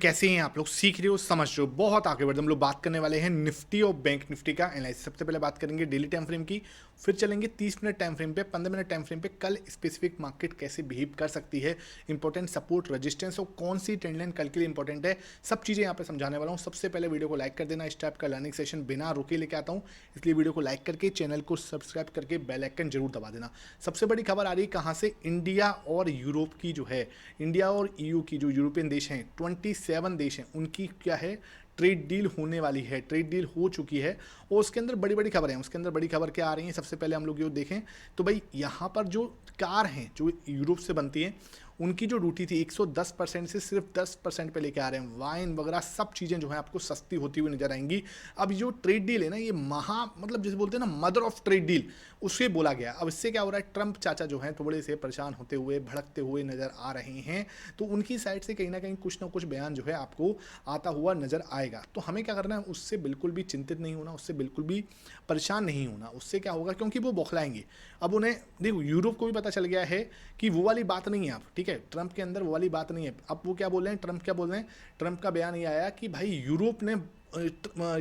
कैसे हैं आप लोग? सीख रहे हो, समझ रहे हो, बहुत आगे बढ़। हम लोग बात करने वाले हैं निफ्टी और बैंक निफ्टी का एनालिसिस। सबसे पहले बात करेंगे डेली टाइम फ्रेम की, फिर चलेंगे 30 मिनट टाइम फ्रेम पे, 15 मिनट टाइम फ्रेम पे कल स्पेसिफिक मार्केट कैसे बिहेव कर सकती है, इंपॉर्टेंट सपोर्ट रेजिस्टेंस और कौन सी ट्रेंड लाइन कल के लिए इंपॉर्टेंट है, सब चीज़ें यहाँ पे समझाने वाला हूँ। सबसे पहले वीडियो को लाइक कर देना। इस टाइप का लर्निंग सेशन बिना रुके लेके आता हूँ, इसलिए वीडियो को लाइक करके चैनल को सब्सक्राइब करके बेल आइकन जरूर दबा देना। सबसे बड़ी खबर आ रही है कहाँ से? इंडिया और यूरोप की जो है, इंडिया और ईयू की जो यूरोपियन देश हैं, 27 देश हैं, उनकी क्या है, ट्रेड डील होने वाली है। ट्रेड डील हो चुकी है और उसके अंदर बड़ी बड़ी खबरें हैं। उसके अंदर बड़ी खबर क्या आ रही है? सबसे पहले हम लोग ये देखें तो भाई यहाँ पर जो कार हैं जो यूरोप से बनती हैं, उनकी जो ड्यूटी थी 110% से सिर्फ 10% पे लेके आ रहे हैं। वाइन वगैरह सब चीज़ें जो है आपको सस्ती होती हुई नजर आएंगी। अब जो ट्रेड डील है ना, ये मतलब जैसे बोलते हैं ना, मदर ऑफ ट्रेड डील, उससे बोला गया। अब इससे क्या हो रहा है, ट्रंप चाचा जो हैं थोड़े से परेशान होते हुए, भड़कते हुए नजर आ रहे हैं। तो उनकी साइड से कहीं ना कहीं कुछ ना कुछ बयान जो है आपको आता हुआ नजर आएगा। तो हमें क्या करना है, उससे बिल्कुल भी चिंतित नहीं होना, उससे बिल्कुल भी परेशान नहीं होना। उससे क्या होगा, क्योंकि वो बौखलाएंगे। अब उन्हें देखो, यूरोप को भी पता चल गया है कि वो वाली बात नहीं है। अब ठीक है, ट्रंप के अंदर वो वाली बात नहीं है। अब वो क्या बोल रहे हैं, ट्रंप क्या बोल रहे हैं? ट्रंप का बयान ये आया कि भाई यूरोप ने,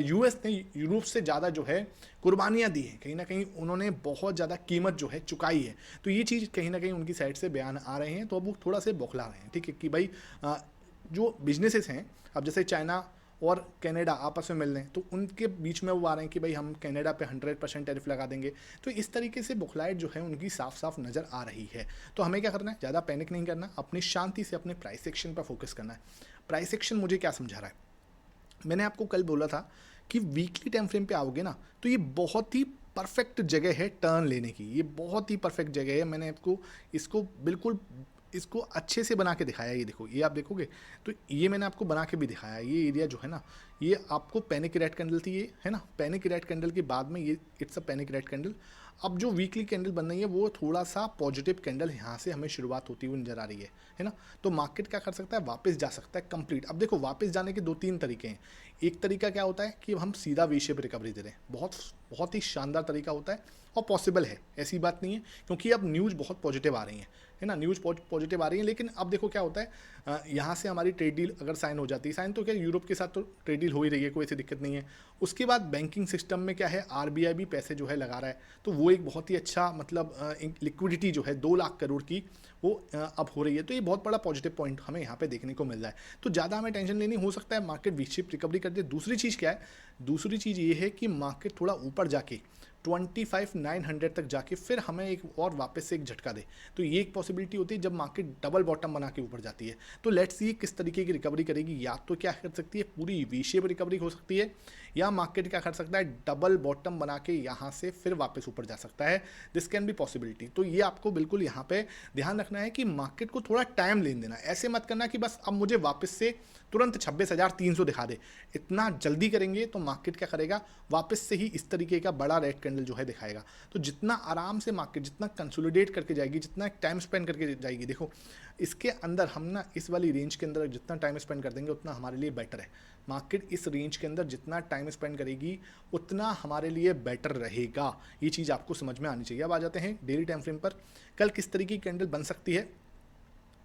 यूएस ने यूरोप से ज़्यादा जो है कुर्बानियाँ दी हैं। कहीं ना कहीं उन्होंने बहुत ज़्यादा कीमत जो है चुकाई है। तो ये चीज़ कहीं ना कहीं उनकी साइड से बयान आ रहे हैं। तो अब वो थोड़ा से बौखला रहे हैं, ठीक है, कि भाई जो बिजनेसेस हैं, अब जैसे चाइना और कनाडा आपस में मिल रहे हैं, तो उनके बीच में वो आ रहे हैं कि भाई हम कनाडा पे 100% टैरिफ लगा देंगे। तो इस तरीके से बौखलाहट जो है उनकी साफ साफ नज़र आ रही है। तो हमें क्या करना है, ज़्यादा पैनिक नहीं करना, अपनी शांति से अपने प्राइस एक्शन पर फोकस करना है। प्राइस एक्शन मुझे क्या समझा रहा है, मैंने आपको कल बोला था कि वीकली टाइम फ्रेम पे आओगे ना, तो ये बहुत ही परफेक्ट जगह है टर्न लेने की। ये बहुत ही परफेक्ट जगह है। मैंने आपको इसको बिल्कुल इसको अच्छे से बना के दिखाया। ये देखो, ये आप देखोगे तो ये मैंने आपको बना के भी दिखाया। ये एरिया जो है ना, ये आपको पैनिक रेड कैंडल थी, ये है ना, पैनिक रेड कैंडल के बाद में ये it's a panic red candle. अब जो वीकली कैंडल बन रही है वो थोड़ा सा पॉजिटिव कैंडल यहाँ से हमें शुरुआत होती हुई नजर आ रही है ना। तो मार्केट क्या कर सकता है, वापस जा सकता है कंप्लीट। अब देखो, वापस जाने के दो तीन तरीके हैं। एक तरीका क्या होता है कि हम सीधा वी शेप रिकवरी दे रहे हैं, बहुत बहुत ही शानदार तरीका होता है और पॉसिबल है, ऐसी बात नहीं है, क्योंकि अब न्यूज़ बहुत पॉजिटिव आ रही है ना, न्यूज़ पॉजिटिव आ रही है। लेकिन अब देखो क्या होता है, यहाँ से हमारी ट्रेड डील अगर साइन हो जाती है, साइन तो क्या, यूरोप के साथ तो ट्रेड डील हो ही रही है, कोई ऐसी दिक्कत नहीं है। उसके बाद बैंकिंग सिस्टम में क्या है, आरबीआई भी पैसे जो है लगा रहा है, तो वो एक बहुत ही अच्छा मतलब लिक्विडिटी जो है 2 लाख करोड़ की वो अब हो रही है। तो ये बहुत बड़ा पॉजिटिव पॉइंट हमें यहाँ पे देखने को मिल रहा है। तो ज़्यादा हमें टेंशन लेनी, हो सकता है मार्केट वी शेप रिकवरी कर दे। दूसरी चीज़ क्या है, दूसरी चीज़ ये है कि मार्केट थोड़ा ऊपर जाके 25,900 तक जाके फिर हमें एक और वापस से एक झटका दे। तो ये एक पॉसिबिलिटी होती है जब मार्केट डबल बॉटम बना के ऊपर जाती है। तो लेट्स सी किस तरीके की रिकवरी करेगी। या तो क्या कर सकती है, पूरी वी शेप रिकवरी हो सकती है, या मार्केट क्या कर सकता है, डबल बॉटम बना के यहाँ से फिर वापस ऊपर जा सकता है। This can be possibility. तो ये आपको बिल्कुल यहाँ पे ध्यान रखना है कि मार्केट को थोड़ा टाइम लेने देना। ऐसे मत करना कि बस अब मुझे वापस से तुरंत 26,300 दिखा दे। इतना जल्दी करेंगे तो मार्केट क्या करेगा, वापस से ही इस तरीके का बड़ा रेड कैंडल जो है दिखाएगा। तो जितना आराम से मार्केट जितना कंसोलिडेट करके जाएगी, जितना टाइम स्पेंड करके जाएगी, देखो इसके अंदर हम ना इस वाली रेंज के अंदर जितना टाइम स्पेंड कर देंगे उतना हमारे लिए बेटर है। मार्केट इस रेंज के अंदर जितना टाइम स्पेंड करेगी उतना हमारे लिए बेटर रहेगा। ये चीज़ आपको समझ में आनी चाहिए। अब आ जाते हैं डेली टाइम फ्रेम पर, कल किस तरीके की कैंडल बन सकती है।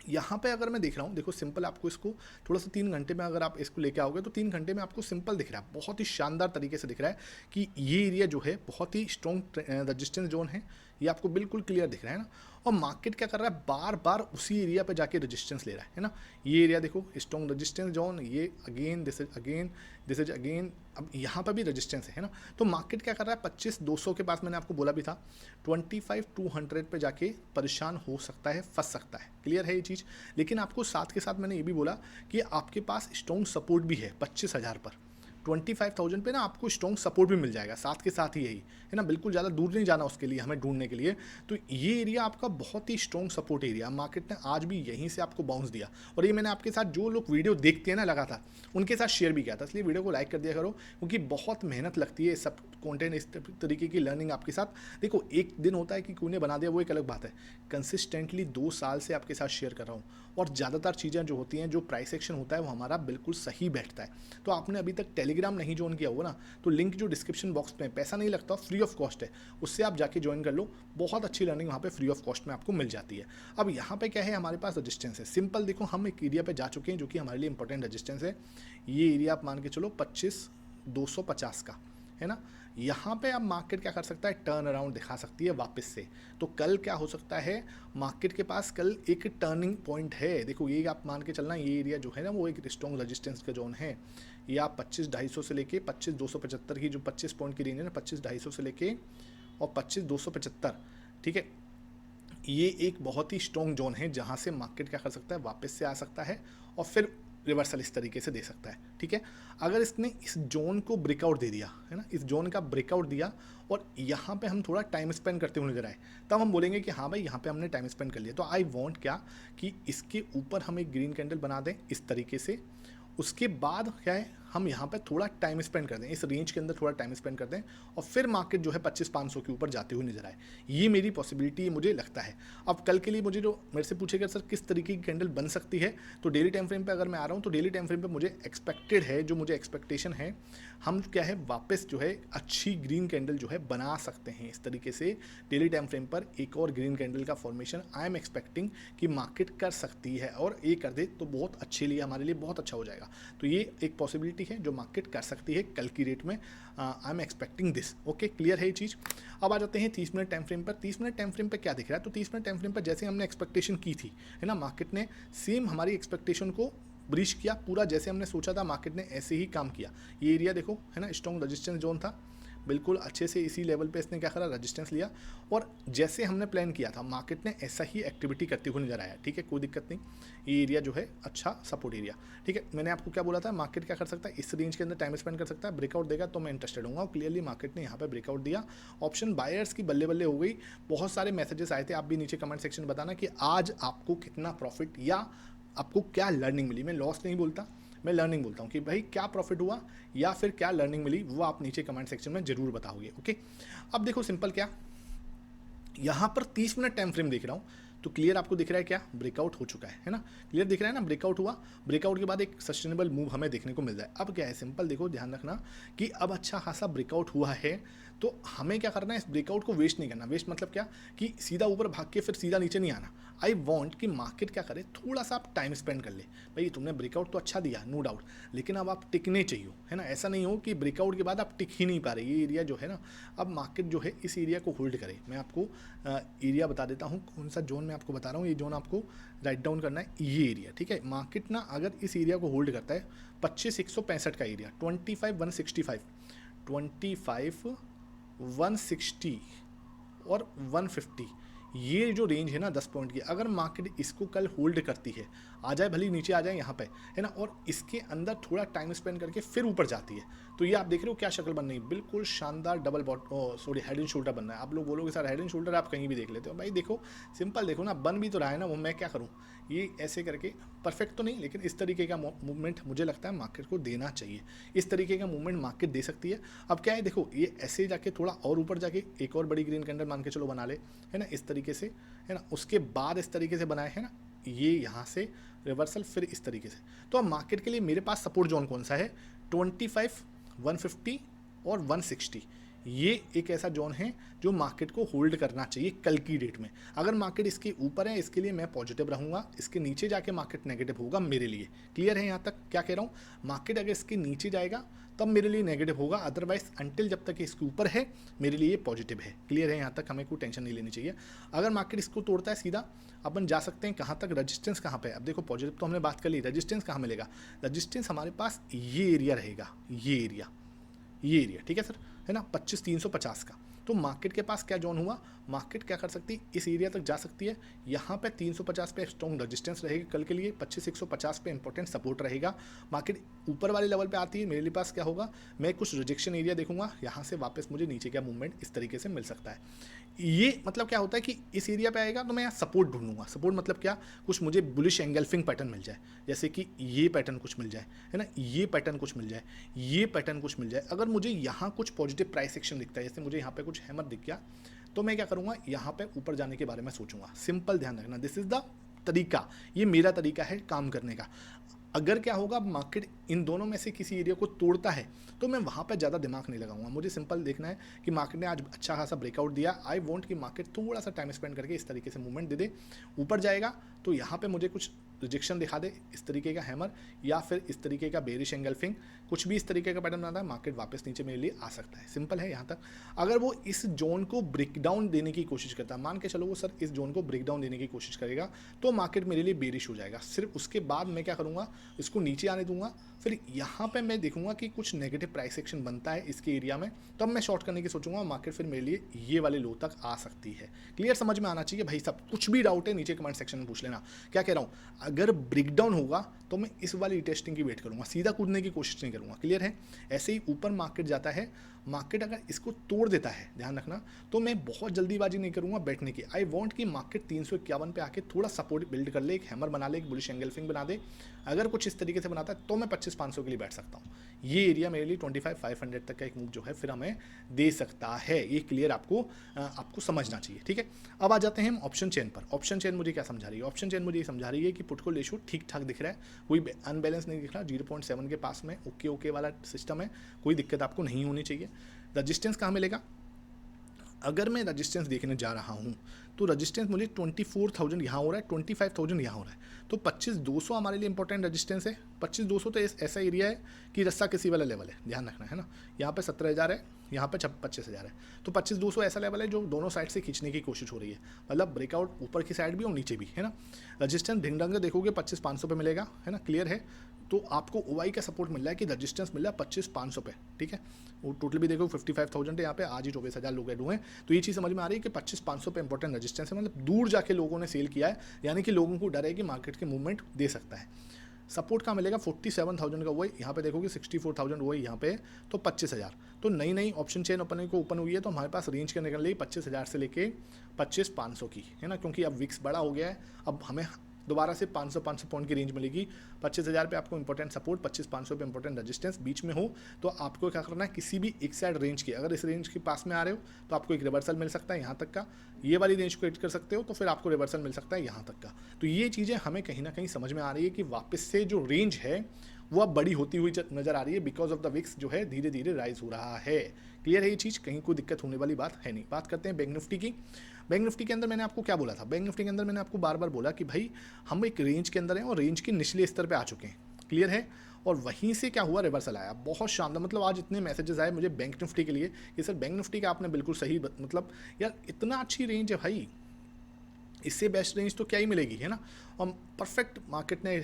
यहाँ पे अगर मैं देख रहा हूँ, देखो सिंपल, आपको इसको थोड़ा सा 3 घंटे में अगर आप इसको लेके आओगे तो 3 घंटे में आपको सिंपल दिख रहा है, बहुत ही शानदार तरीके से दिख रहा है कि ये एरिया जो है बहुत ही स्ट्रॉन्ग रजिस्टेंस जोन है। ये आपको बिल्कुल क्लियर दिख रहा है ना। और मार्केट क्या कर रहा है, बार बार उसी एरिया पे जाके रेजिस्टेंस ले रहा है ना। ये एरिया देखो, स्ट्रॉन्ग रेजिस्टेंस जोन, ये again, this is again, this is again. अब यहाँ पर भी रेजिस्टेंस है ना। तो मार्केट क्या कर रहा है, 25,200 के पास मैंने आपको बोला भी था, 25,200 पे जाके परेशान हो सकता है, फंस सकता है। क्लियर है ये चीज़। लेकिन आपको साथ के साथ मैंने ये भी बोला कि आपके पास स्ट्रॉन्ग सपोर्ट भी है 25,000 पर। 25,000 पे ना आपको स्ट्रॉन्ग सपोर्ट भी मिल जाएगा साथ के साथ ही, यही है ना, बिल्कुल ज़्यादा दूर नहीं जाना उसके लिए, हमें ढूंढने के लिए। तो ये एरिया आपका बहुत ही स्ट्रॉन्ग सपोर्ट एरिया, मार्केट ने आज भी यहीं से आपको बाउंस दिया। और ये मैंने आपके साथ जो लोग वीडियो देखते हैं ना लगातार, उनके साथ शेयर भी किया था, इसलिए वीडियो को लाइक कर दिया करो, क्योंकि बहुत मेहनत लगती है सब कंटेंट, इस तरीके की लर्निंग आपके साथ। देखो, एक दिन होता है कि कोई ने बना दिया, वो एक अलग बात है। कंसिस्टेंटली 2 साल से आपके साथ शेयर कर रहा हूँ, और ज़्यादातर चीज़ें जो होती हैं, जो प्राइस एक्शन होता है वो हमारा बिल्कुल सही बैठता है। तो आपने अभी तक टेलीग्राम टेलीग्राम नहीं ज्वाइन किया हुआ ना, तो लिंक जो डिस्क्रिप्शन बॉक्स में, पैसा नहीं लगता, फ्री ऑफ कॉस्ट है, उससे आप जाके ज्वाइन कर लो। बहुत अच्छी लर्निंग वहाँ पे फ्री ऑफ कॉस्ट में आपको मिल जाती है। अब यहाँ पे क्या है, हमारे पास रजिस्टेंस है। सिंपल देखो, हम एक एरिया पे जा चुके हैं जो कि हमारे लिए इंपॉर्टेंट रजिस्टेंस है। ये एरिया आप मान के चलो 25,250 का है ना। यहाँ पे अब मार्केट क्या कर सकता है, टर्न अराउंड दिखा सकती है वापस से। तो कल क्या हो सकता है, मार्केट के पास कल एक टर्निंग पॉइंट है। देखो ये आप मान के चलना, ये एरिया जो है ना वो एक स्ट्रॉन्ग रेजिस्टेंस का जोन है। ये आप 25,250 से लेके 25,275 की जो 25 पॉइंट की रेंज है ना, 25,250 से लेके और 25,275, ठीक है, ये एक बहुत ही स्ट्रॉन्ग जोन है जहाँ से मार्केट क्या कर सकता है, वापस से आ सकता है और फिर रिवर्सल इस तरीके से दे सकता है। ठीक है, अगर इसने इस जोन को ब्रेकआउट दे दिया है ना, इस जोन का ब्रेकआउट दिया और यहाँ पे हम थोड़ा टाइम स्पेंड करते हुए नजर आए, तब हम बोलेंगे कि हाँ भाई यहाँ पे हमने टाइम स्पेंड कर लिया। तो आई वांट क्या कि इसके ऊपर हम एक ग्रीन कैंडल बना दें इस तरीके से, उसके बाद क्या है, हम यहाँ पे थोड़ा टाइम स्पेंड कर दें, इस रेंज के अंदर थोड़ा टाइम स्पेंड कर दें और फिर मार्केट जो है 25,500 के ऊपर जाते हुए नजर आए। ये मेरी पॉसिबिलिटी मुझे लगता है। अब कल के लिए मुझे जो मेरे से पूछेगा सर किस तरीके की कैंडल बन सकती है, तो डेली टाइम फ्रेम पे अगर मैं आ रहा हूँ तो डेली टाइम फ्रेम पे मुझे एक्सपेक्टेड है, जो मुझे एक्सपेक्टेशन है, हम क्या है वापस जो है अच्छी ग्रीन कैंडल जो है बना सकते हैं इस तरीके से। डेली टाइम फ्रेम पर एक और ग्रीन कैंडल का फॉर्मेशन आई एम एक्सपेक्टिंग कि मार्केट कर सकती है, और ये कर दे तो बहुत अच्छे लिए, हमारे लिए बहुत अच्छा हो जाएगा। तो ये एक पॉसिबिलिटी है जो मार्केट कर सकती है कल की रेट में। I am expecting this. Okay, clear है ये चीज़। अब आ जाते हैं 30 मिनट टाइम फ्रेम पर। 30 मिनट टाइम फ्रेम पर क्या दिख रहा है, तो 30 मिनट टाइम फ्रेम पर जैसे हमने एक्सपेक्टेशन की थी है ना, मार्केट ने सेम हमारी एक्सपेक्टेशन को ब्रीच किया, पूरा जैसे हमने सोचा था मार्केट ने ऐसे ही काम किया। ये एरिया देखो है ना, स्ट्रॉन्ग रेजिस्टेंस जोन था, बिल्कुल अच्छे से इसी लेवल पे इसने क्या करा, रेजिस्टेंस लिया और जैसे हमने प्लान किया था मार्केट ने ऐसा ही एक्टिविटी करते हुए नजर आया। ठीक है, कोई दिक्कत नहीं, ये एरिया जो है अच्छा सपोर्ट एरिया। ठीक है, मैंने आपको क्या बोला था, मार्केट क्या कर सकता है, इस रेंज के अंदर टाइम स्पेंड कर सकता है, ब्रेकआउट देगा तो मैं इंटरेस्टेड हूँ। क्लियरली मार्केट ने यहाँ पे ब्रेकआउट दिया, ऑप्शन बायर्स की बल्ले बल्ले हो गई। बहुत सारे मैसेजेस आए थे, आप भी नीचे कमेंट सेक्शन में बताना कि आज आपको कितना प्रॉफिट या आपको क्या लर्निंग मिली। मैं लॉस नहीं बोलता, मैं लर्निंग बोलता हूँ कि भाई क्या प्रॉफिट हुआ या फिर क्या लर्निंग मिली, वो आप नीचे कमेंट सेक्शन में जरूर बताओगे। ओके, अब देखो सिंपल क्या, यहाँ पर 30 मिनट टाइम फ्रेम देख रहा हूँ, तो क्लियर आपको दिख रहा है क्या, ब्रेकआउट हो चुका है ना, क्लियर दिख रहा है ना, ब्रेकआउट हुआ, ब्रेकआउट के बाद एक सस्टेनेबल मूव हमें देखने को मिल रहा है। अब क्या है, सिंपल देखो, ध्यान रखना कि अब अच्छा खासा ब्रेकआउट हुआ है, तो हमें क्या करना है, इस ब्रेकआउट को वेस्ट नहीं करना। वेस्ट मतलब क्या कि सीधा ऊपर भाग के फिर सीधा नीचे नहीं आना। आई वॉन्ट कि मार्केट क्या करे, थोड़ा सा आप टाइम स्पेंड कर ले। भाई तुमने ब्रेकआउट तो अच्छा दिया, नो डाउट, लेकिन अब आप टिकने चाहिए है ना, ऐसा नहीं हो कि ब्रेकआउट के बाद आप टिक ही नहीं पा रहे। ये एरिया जो है ना, अब मार्केट जो है इस एरिया को होल्ड करे। मैं आपको एरिया बता देता हूँ, कौन सा जोन मैं आपको बता रहा हूँ, ये जोन आपको राइट डाउन करना है, ये एरिया। ठीक है, मार्केट ना अगर इस एरिया को होल्ड करता है, 25,165 का एरिया, 25,165, 25,160 और 150, ये जो रेंज है ना 10 पॉइंट की, अगर मार्केट इसको कल होल्ड करती है, आ जाए भले नीचे आ जाए यहाँ पे है ना, और इसके अंदर थोड़ा टाइम स्पेंड करके फिर ऊपर जाती है, तो ये आप देख रहे हो क्या शक्ल बन रही है, बिल्कुल शानदार डबल हेड एंड शोल्डर बन रहा है। आप लोग बोलोगे सर हेड एंड शोल्डर आप कहीं भी देख लेते हो, भाई देखो सिंपल देखो ना, बन भी तो रहा है ना, वो मैं क्या करूँ, ये ऐसे करके परफेक्ट तो नहीं, लेकिन इस तरीके का मूवमेंट मुझे लगता है मार्केट को देना चाहिए। इस तरीके का मूवमेंट मार्केट दे सकती है। अब क्या है देखो, ये ऐसे जाके थोड़ा और ऊपर जाके एक और बड़ी ग्रीन कैंडल मान के चलो बना ले है ना, इस तरीके से है ना, उसके बाद इस तरीके से बनाए है ना, ये यहाँ से रिवर्सल फिर इस तरीके से। तो अब मार्केट के लिए मेरे पास सपोर्ट जोन कौन सा है, 25, 150 और 160, ये एक ऐसा जोन है जो मार्केट को होल्ड करना चाहिए कल की डेट में। अगर मार्केट इसके ऊपर है, इसके लिए मैं पॉजिटिव रहूँगा, इसके नीचे जाके मार्केट नेगेटिव होगा मेरे लिए। क्लियर है यहाँ तक क्या कह रहा हूँ, मार्केट अगर इसके नीचे जाएगा तब मेरे लिए नेगेटिव होगा, अदरवाइज अंटिल जब तक इसके ऊपर है मेरे लिए पॉजिटिव है। क्लियर है यहाँ तक, हमें कोई टेंशन नहीं लेनी चाहिए। अगर मार्केट इसको तोड़ता है सीधा, अपन जा सकते हैं कहाँ तक, रजिस्टेंस कहाँ पे। अब देखो पॉजिटिव तो हमने बात कर ली, रजिस्टेंस कहाँ मिलेगा, रजिस्टेंस हमारे पास ये एरिया रहेगा, ये एरिया ठीक है सर, है ना, 25,350 का। तो मार्केट के पास क्या जोन हुआ, मार्केट क्या कर सकती है, इस एरिया तक जा सकती है, यहाँ पे 350 पे स्ट्रॉन्ग रेजिस्टेंस रहेगी कल के लिए, 25,150 पे इंपॉर्टेंट सपोर्ट रहेगा। मार्केट ऊपर वाले लेवल पे आती है, मेरे पास क्या होगा, मैं कुछ रिजेक्शन एरिया देखूंगा, यहाँ से वापस मुझे नीचे का मूवमेंट इस तरीके से मिल सकता है। ये मतलब क्या होता है कि इस एरिया पे आएगा तो मैं यहाँ सपोर्ट ढूंढूंगा। सपोर्ट मतलब क्या, कुछ मुझे बुलिश एंगल्फिंग पैटर्न मिल जाए, जैसे कि ये पैटर्न कुछ मिल जाए है ना, ये पैटर्न कुछ मिल जाए, ये पैटर्न कुछ मिल जाए। अगर मुझे यहाँ कुछ पॉजिटिव प्राइस एक्शन दिखता है, जैसे मुझे यहाँ पे कुछ हैमर दिख गया, तो मैं क्या करूँगा, यहाँ पे ऊपर जाने के बारे में सोचूंगा। सिंपल ध्यान रखना, दिस इज द तरीका, ये मेरा तरीका है काम करने का। अगर क्या होगा, मार्केट इन दोनों में से किसी एरिया को तोड़ता है तो मैं वहाँ पे ज़्यादा दिमाग नहीं लगाऊंगा। मुझे सिंपल देखना है कि मार्केट ने आज अच्छा खासा ब्रेकआउट दिया, आई वांट कि मार्केट थोड़ा सा टाइम स्पेंड करके इस तरीके से मूवमेंट दे दे, ऊपर जाएगा तो यहाँ पे मुझे कुछ रिजेक्शन दिखा दे, इस तरीके का हैमर या फिर इस तरीके का बेरिश एंगल्फिंग, कुछ भी इस तरीके का पैटर्न आता है, मार्केट वापस नीचे मेरे लिए आ सकता है। सिंपल है यहाँ तक। अगर वो इस जोन को ब्रेक डाउन देने की कोशिश करता है, मान के चलो वो सर इस जोन को ब्रेक डाउन देने की कोशिश करेगा, तो मार्केट मेरे लिए बेरिश हो जाएगा। सिर्फ उसके बाद मैं क्या करूँगा, इसको नीचे आने दूंगा, फिर यहाँ पे मैं देखूंगा कि कुछ नेगेटिव प्राइस एक्शन बनता है इसके एरिया में, तब मैं शॉर्ट करने की सोचूंगा, मार्केट फिर मेरे लिए ये वाले लो तक आ सकती है। क्लियर समझ में आना चाहिए भाई सब। कुछ भी डाउट है नीचे कमेंट सेक्शन में पूछ लेना। क्या कह रहा हूँ, अगर ब्रेकडाउन होगा तो मैं इस वाली टेस्टिंग की वेट करूंगा, सीधा कूदने की कोशिश नहीं करूंगा। क्लियर है। ऐसे ही ऊपर मार्केट जाता है, मार्केट अगर इसको तोड़ देता है, ध्यान रखना, तो मैं बहुत जल्दीबाजी नहीं करूंगा बैठने की। आई वांट कि मार्केट 351 पे आके थोड़ा सपोर्ट बिल्ड कर ले, एक हैमर बना ले, एक बुलिश एंगल्फिंग बना दे। अगर कुछ इस तरीके से बनाता है तो मैं 25,500 के लिए बैठ सकता हूँ। ये एरिया मेरे लिए 25,500 तक का एक मूव जो है फिर हमें दे सकता है। ये क्लियर आपको समझना चाहिए। ठीक है। अब आ जाते हैं हम ऑप्शन चेन पर। ऑप्शन चेन मुझे क्या समझा रही है, ऑप्शन चेन मुझे ये समझा रही है कि पुट कॉल रेशियो ठीक ठाक दिख रहा है, कोई अनबैलेंस नहीं दिख रहा, 0.7 के पास में ओके वाला सिस्टम है, कोई दिक्कत आपको नहीं होनी चाहिए। रजिस्टेंस कहाँ मिलेगा, अगर मैं रजिस्टेंस देखने जा रहा हूँ तो रजिस्टेंस मुझे 24,000 यहाँ हो रहा है, 25,000 यहाँ हो रहा है, तो 25,200 हमारे लिए इंपॉर्टेंट रजिस्टेंस है। 25,200 तो ऐसा एरिया है कि रस्सा किसी वाला लेवल है, ध्यान रखना है ना। यहाँ पे 17,000 है, यहाँ पे 25,000 है, तो 25,200 ऐसा लेवल है जो दोनों साइड से खींचने की कोशिश हो रही है, मतलब ब्रेकआउट ऊपर की साइड भी और नीचे भी, है ना। रजिस्टेंस ढिंग ढंग देखोगे 25,500 पे मिलेगा, है ना। क्लियर है। तो आपको ओवाई का सपोर्ट मिल रहा है कि रजिस्टेंस मिल रहा है 25,500 पे। ठीक है। वो टोटल भी देखो 55,000 है यहाँ पे, आज ही 24,000 लोग ऐड हुए हैं, तो ये चीज़ समझ में आ रही है कि 25,500 पे इंपॉर्टेंट रजिस्टेंस है, मतलब दूर जाके लोगों ने सेल किया है, यानी कि लोगों को डर है कि मार्केट के मूवमेंट दे सकता है। सपोर्ट कहाँ मिलेगा, 47,000 का वही यहाँ पे देखोगे, 64,000 वही यहाँ पे, तो 25,000। तो नई ऑप्शन चेन ओपन हुई है, तो हमारे पास रेंज के निकल रही 25,000 से लेके 25,500 की, है ना, क्योंकि अब विक्स बड़ा हो गया है, अब हमें दोबारा से 500 पॉइंट की रेंज मिलेगी। 25,000 पे आपको इंपॉर्टेंट सपोर्ट, 25,500 पे इंपॉर्टेंट रेजिस्टेंस बीच में हो, तो आपको क्या करना है, किसी भी एक साइड रेंज की, अगर इस रेंज के पास में आ रहे हो तो आपको एक रिवर्सल मिल सकता है यहाँ तक का, ये वाली रेंज को एड कर सकते हो तो फिर आपको रिवर्सल मिल सकता है यहाँ तक का। तो ये चीज़ें हमें कहीं ना कहीं समझ में आ रही है कि वापस से जो रेंज है वो अब बड़ी होती हुई नजर आ रही है, बिकॉज ऑफ द विक्स जो है धीरे धीरे राइज हो रहा है। क्लियर है ये चीज़, कहीं कोई दिक्कत होने वाली बात है नहीं। बात करते हैं बैंक निफ्टी की। बैंक निफ्टी के अंदर मैंने आपको क्या बोला था, बैंक निफ्टी के अंदर मैंने आपको बार बार बोला कि भाई हम एक रेंज के अंदर हैं और रेंज के निचले स्तर पे आ चुके हैं। क्लियर है। और वहीं से क्या हुआ, रिवर्सल आया, बहुत शानदार। मतलब आज इतने मैसेजेस आए मुझे बैंक निफ्टी के लिए कि सर बैंक निफ्टी का आपने बिल्कुल सही, मतलब यार इतना अच्छी रेंज है भाई, इससे बेस्ट रेंज तो क्या ही मिलेगी, है ना। और परफेक्ट मार्केट ने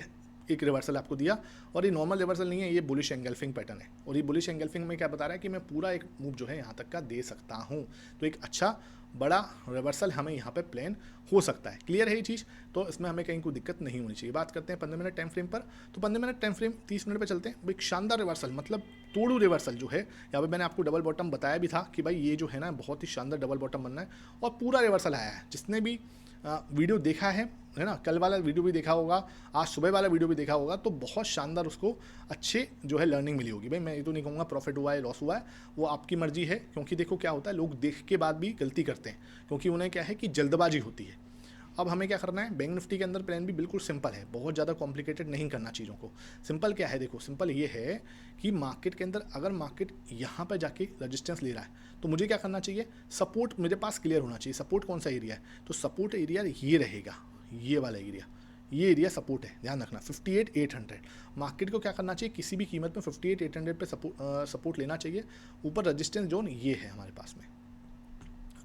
एक रिवर्सल आपको दिया, और ये नॉर्मल रिवर्सल नहीं है, ये बुलिश एंगल्फिंग पैटर्न है, और ये बुलिश एंगल्फिंग में क्या बता रहा है कि मैं पूरा एक मूव जो है यहाँ तक का दे सकता हूँ, तो एक अच्छा बड़ा रिवर्सल हमें यहाँ पे प्लान हो सकता है। क्लियर है ये चीज़, तो इसमें हमें कहीं कोई दिक्कत नहीं होनी चाहिए। बात करते हैं 15 मिनट टाइम फ्रेम पर, तो 15 मिनट टाइम फ्रेम 30 मिनट पे चलते हैं। एक शानदार रिवर्सल, मतलब तोड़ू रिवर्सल जो है, यहाँ पे मैंने आपको डबल बॉटम बताया भी था कि भाई ये जो है ना बहुत ही शानदार डबल बॉटम बनना है, और पूरा रिवर्सल आया है। जिसने भी वीडियो देखा है ना, कल वाला वीडियो भी देखा होगा, आज सुबह वाला वीडियो भी देखा होगा, तो बहुत शानदार उसको अच्छे जो है लर्निंग मिली होगी। भाई मैं ये तो नहीं कहूँगा प्रॉफिट हुआ है लॉस हुआ है, वो आपकी मर्जी है, क्योंकि देखो क्या होता है, लोग देख के बाद भी गलती करते हैं, क्योंकि उन्हें क्या है कि जल्दबाजी होती है। अब हमें क्या करना है, बैंक निफ्टी के अंदर प्लान भी बिल्कुल सिंपल है, बहुत ज़्यादा कॉम्प्लिकेटेड नहीं करना चीज़ों को। सिंपल क्या है, देखो सिंपल ये है कि मार्केट के अंदर अगर मार्केट यहाँ पर जाके रजिस्टेंस ले रहा है तो मुझे क्या करना चाहिए, सपोर्ट मेरे पास क्लियर होना चाहिए। सपोर्ट कौन सा एरिया है, तो सपोर्ट एरिया ये रहेगा, ये वाला एरिया, ये एरिया सपोर्ट है, ध्यान रखना 58,800। मार्केट को क्या करना चाहिए, किसी भी कीमत में 58,800 पे सपोर्ट लेना चाहिए। ऊपर रजिस्टेंस जोन ये है हमारे पास में।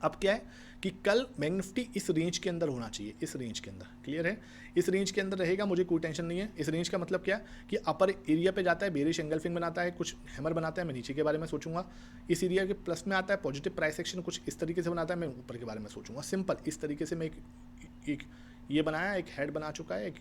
अब क्या है कि कल बैंक निफ्टी इस रेंज के अंदर होना चाहिए, इस रेंज के अंदर। क्लियर है, इस रेंज के अंदर रहेगा, मुझे कोई टेंशन नहीं है। इस रेंज का मतलब क्या कि अपर एरिया पे जाता है, बेरिश एंगल्फिंग बनाता है, कुछ हैमर बनाता है, मैं नीचे के बारे में सोचूंगा। इस एरिया के प्लस में आता है, पॉजिटिव प्राइस एक्शन कुछ इस तरीके से बनाता है, मैं ऊपर के बारे में सोचूंगा। सिंपल इस तरीके से मैं एक ये बनाया, एक हेड बना चुका है, एक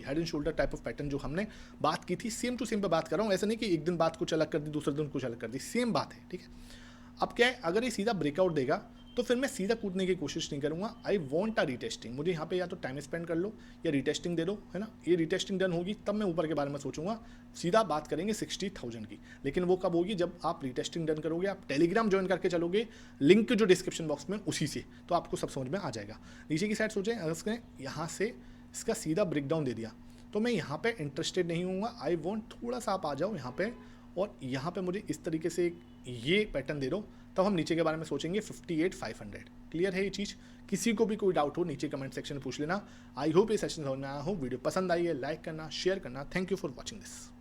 head and shoulder type of pattern जो हमने बात की थी, सेम टू सेम पे बात कर रहा हूँ। ऐसा नहीं कि एक दिन बात कुछ अलग कर दी, दूसरे दिन कुछ अलग कर दी, सेम बात है। ठीक है। अब क्या है, अगर ये सीधा ब्रेकआउट देगा तो फिर मैं सीधा कूदने की कोशिश नहीं करूंगा। आई वॉन्ट अ रीटेस्टिंग, मुझे यहाँ पे या तो टाइम स्पेंड कर लो या रीटेस्टिंग दे दो, है ना। ये रीटेस्टिंग डन होगी तब मैं ऊपर के बारे में सोचूंगा। सीधा बात करेंगे 60,000 की, लेकिन वो कब होगी, जब आप रीटेस्टिंग डन करोगे, आप टेलीग्राम ज्वाइन करके चलोगे, लिंक जो डिस्क्रिप्शन बॉक्स में उसी से, तो आपको सब समझ में आ जाएगा। नीचे की साइड सोचें, अगर इसने यहाँ से इसका सीधा ब्रेकडाउन दे दिया तो मैं यहाँ पे इंटरेस्टेड नहीं हूँ। आई वॉन्ट थोड़ा सा आप आ जाओ यहाँ पे, और यहाँ पे मुझे इस तरीके से ये पैटर्न दे दो, तब हम नीचे के बारे में सोचेंगे 58,500। क्लियर है ये चीज़? किसी को भी कोई डाउट हो नीचे कमेंट सेक्शन में पूछ लेना। आई होप ये सेशन समझ में आया हो। वीडियो पसंद आई है, लाइक करना, शेयर करना। Thank you for watching this.